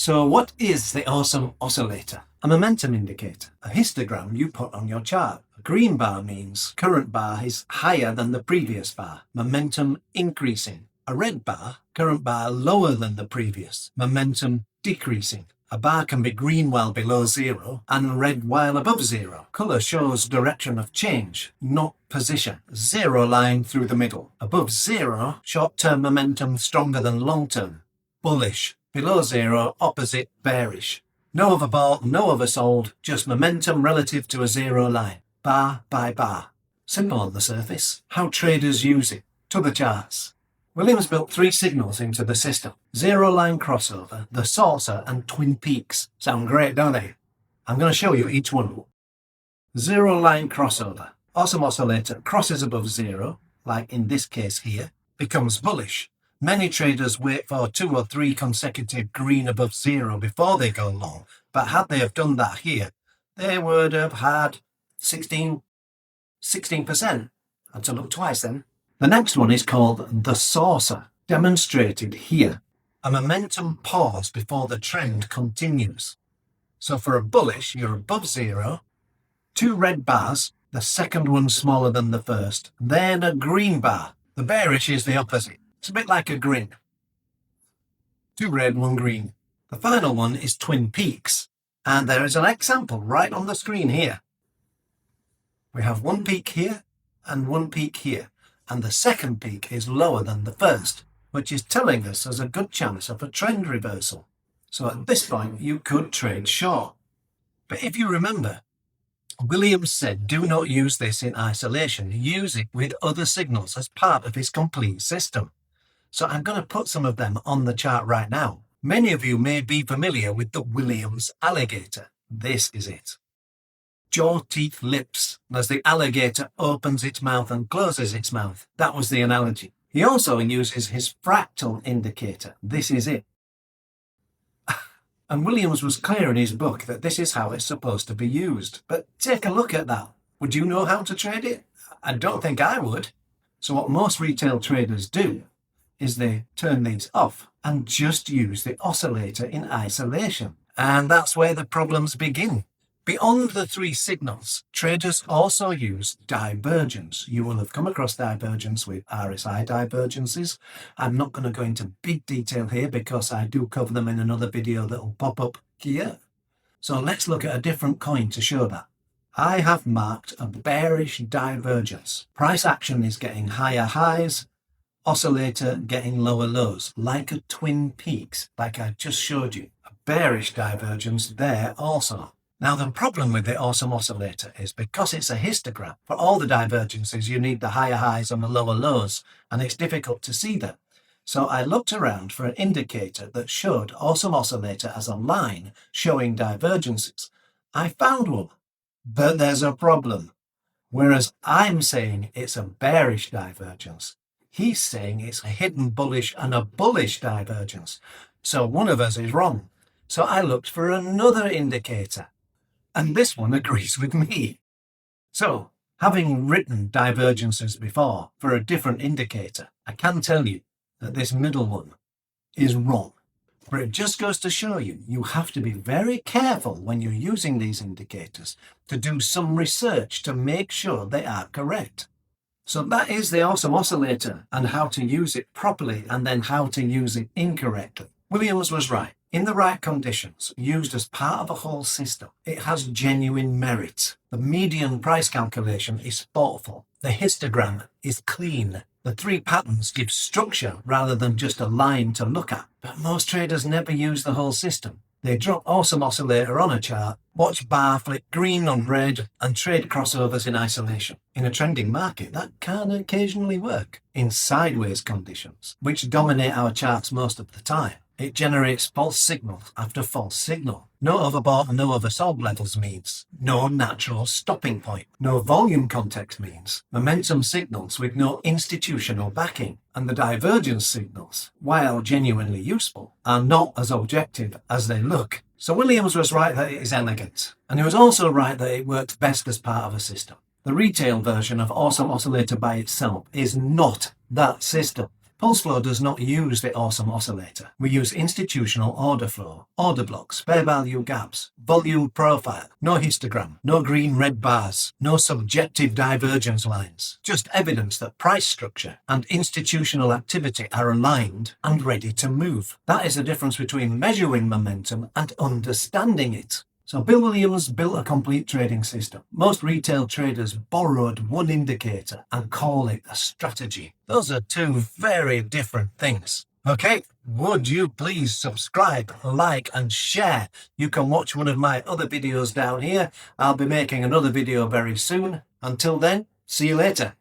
So what is the Awesome Oscillator? A momentum indicator, a histogram you put on your chart. A green bar means current bar is higher than the previous bar, momentum increasing. A red bar, current bar lower than the previous, momentum decreasing. A bar can be green while below zero and red while above zero. Colour shows direction of change, not position. Zero line through the middle. Above zero, short-term momentum stronger than long-term. Bullish. Below zero, opposite, bearish. No overbought, no oversold, just momentum relative to a zero line. Bar by bar. Simple on the surface. How traders use it. To the charts. Williams built 3 signals into the system. Zero line crossover, the saucer, and twin peaks. Sound great, don't they? I'm going to show you each one. Zero line crossover. Awesome Oscillator crosses above zero, like in this case here, becomes bullish. Many traders wait for 2 or 3 consecutive green above zero before they go long, but had they have done that here, they would have had 16%. Had to look twice then. The next one is called the saucer, demonstrated here. A momentum pause before the trend continues. So for a bullish, you're above zero, 2 red bars, the second one smaller than the first, then a green bar. The bearish is the opposite. It's a bit like a grin. 2 red, 1 green. The final one is twin peaks. And there is an example right on the screen here. We have 1 peak here and 1 peak here. And the second peak is lower than the first, which is telling us there's a good chance of a trend reversal. So at this point, you could trade short. But if you remember, Williams said do not use this in isolation. Use it with other signals as part of his complete system. So I'm going to put some of them on the chart right now. Many of you may be familiar with the Williams Alligator. This is it. Jaw, teeth, lips, as the alligator opens its mouth and closes its mouth. That was the analogy. He also uses his fractal indicator. This is it. And Williams was clear in his book that this is how it's supposed to be used. But take a look at that. Would you know how to trade it? I don't think I would. So what most retail traders do is they turn these off and just use the oscillator in isolation. And that's where the problems begin. Beyond the 3 signals, traders also use divergence. You will have come across divergence with RSI divergences. I'm not going to go into big detail here because I do cover them in another video that will pop up here. So let's look at a different coin to show that. I have marked a bearish divergence. Price action is getting higher highs, oscillator getting lower lows, like a twin peaks, like I just showed you. A bearish divergence there also. Now, the problem with the Awesome Oscillator is because it's a histogram, for all the divergences, you need the higher highs and the lower lows, and it's difficult to see them. So I looked around for an indicator that showed Awesome Oscillator as a line showing divergences. I found one, but there's a problem. Whereas I'm saying it's a bearish divergence, he's saying it's a hidden bullish and a bullish divergence. So one of us is wrong. So I looked for another indicator. And this one agrees with me. So, having written divergences before for a different indicator, I can tell you that this middle one is wrong. But it just goes to show you, you have to be very careful when you're using these indicators to do some research to make sure they are correct. So that is the Awesome Oscillator and how to use it properly and then how to use it incorrectly. Williams was right. In the right conditions, used as part of a whole system, it has genuine merit. The median price calculation is thoughtful. The histogram is clean. The 3 patterns give structure rather than just a line to look at. But most traders never use the whole system. They drop Awesome Oscillator on a chart, watch bar flip green on red, and trade crossovers in isolation. In a trending market, that can occasionally work. In sideways conditions, which dominate our charts most of the time, it generates false signal after false signal. No overbought and no oversold levels means no natural stopping point. No volume context means momentum signals with no institutional backing. And the divergence signals, while genuinely useful, are not as objective as they look. So Williams was right that it is elegant. And he was also right that it works best as part of a system. The retail version of Awesome Oscillator by itself is not that system. Pulse flow does not use the Awesome Oscillator. We use institutional order flow, order blocks, fair value gaps, volume profile, no histogram, no green-red bars, no subjective divergence lines. Just evidence that price structure and institutional activity are aligned and ready to move. That is the difference between measuring momentum and understanding it. So Bill Williams built a complete trading system. Most retail traders borrowed one indicator and call it a strategy. Those are two very different things. Okay, would you please subscribe, like and share? You can watch one of my other videos down here. I'll be making another video very soon. Until then, see you later.